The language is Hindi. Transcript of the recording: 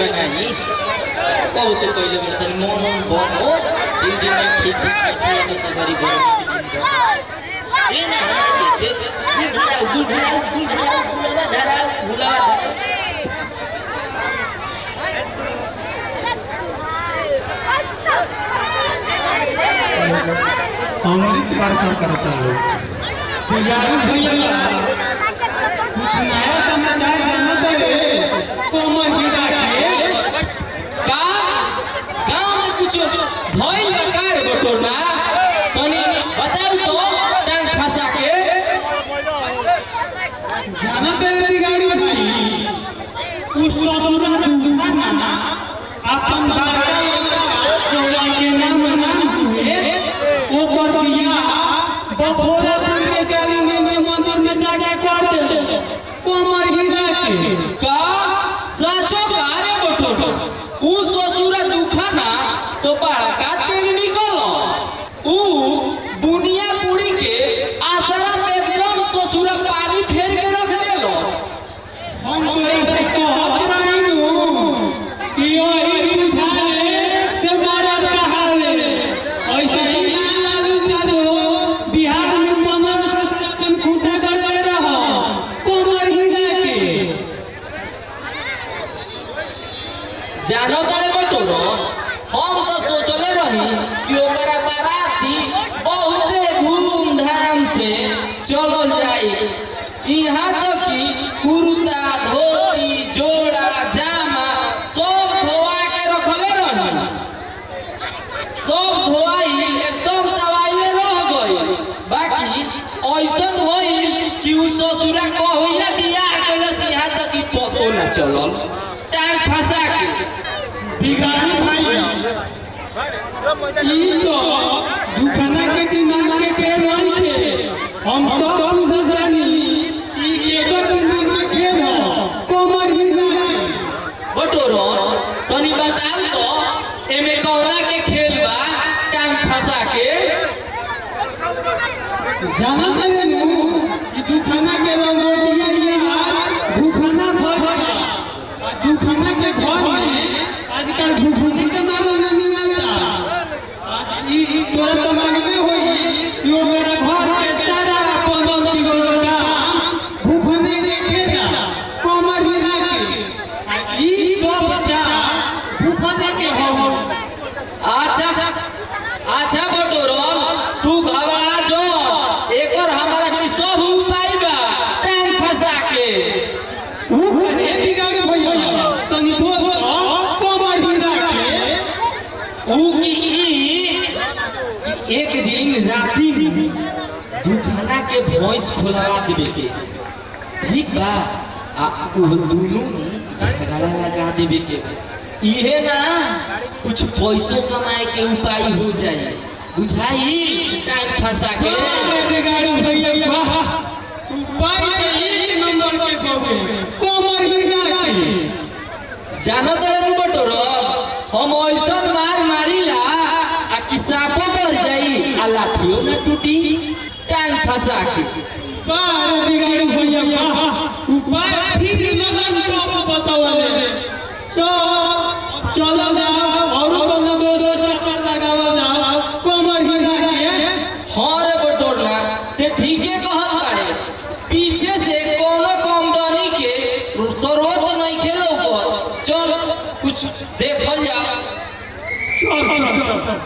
बनाई कब से पहले मेरे तन मोन बन हो दिन दिन में ठीक ठीक लिखिए तो गरीब ये ना धरा अमृत वर्षा करता है भैया कुछ नया समाचार जाना तो कोमल हीरा के का गांव में कुछ भइल कार बटोरना तनी बताऊ तो टांग फंसा के जाना तेरी गाड़ी भाई उस ससुर दुकाना अपन बारा चौड़ा के नाम हुए वो कर दिया बपोरा के गाड़ी में मंदिर में जाके कर दे कोमल हीरा के का सचो कारे बटोर उ ससुर दुखाना तो बड़ा का तेल निकल उ बुनिया पूरी के आसरा पे एकदम ससुर पानी फेर के रख देलो हम तोरा से कहत रही हूं कि ओही बुझाले से बड़ा कहाले ऐसे ही लालू चाचो बिहार में कमल से अपन खूंटा कर दे रहा कोमल हीरा के जानो तारे बटोर हम तो सोचले रही कि ओकरा बाराती बहुत धूमधाम से चलो जाए यहाँ तक कि कुर्ता धोती जोड़ा जामा सब धोआ के रखले रही सब धोआई एकदम दवाई रह गई बाकी ऐसा होई कि उ ससुरा कहिया बियाह कैलस यहाँ तक कि पतो न चलल टांग फंसा के बिगाड़ी भाई ई तो दुकाना के दिमाग के नहीं थे हम सब जानी कि एगो दिन में खेल कोमल हीरा बटोरो तनी बताओ तो एमे कौना के खेल बा टांग फंसा के जाना करे नु कि दुकाना के रंगोटिया ये हाथ दुकाना भर गया दुकाना के घर में आजकल भूखुनी के मारो नहीं मिलता ई तोरा तो मन में होई कि ओ मेरा घर के सारा पनौती गो काम भूखने देखेगा कोमल हीरा के ई सब बच्चा भूखने के हो अच्छा अच्छा बटोरो तू घबरा जो एकर हमारा भी सब उपाय बा टांग फंसा के उ करे बिगाड़े भैया तनी बोल कोमल हीरा के ऊ कि एक दिन राती में दुखाना के भैंस खोलवा देवे के ठीक बा आ उ दोनों में झगड़ा लगा देवे के इहे ना कुछ पैसों कमाए के उपाय हो जाए बुझाई टाइम फंसा के बिगाड़े भैया वाह उपाय के नंबर के होवे कोमल हीरा के जानो तो बटोर हम ऐसा मार मारिला आ कि सापो पर जाई आ लाठियों न टूटी टांग फंसा के बार बिगाड़े भैया वाह उपाय फिर लगन को बतावले चलो जाओ और कोनो दोस्त से लगावा जाओ कोमल हीरा के हाँ रे बटोरना ते ठीके कहत बाड़े पीछे से कोनो कंपनी के स्रोत नहीं खेलो पर चल कुछ देखल जा चल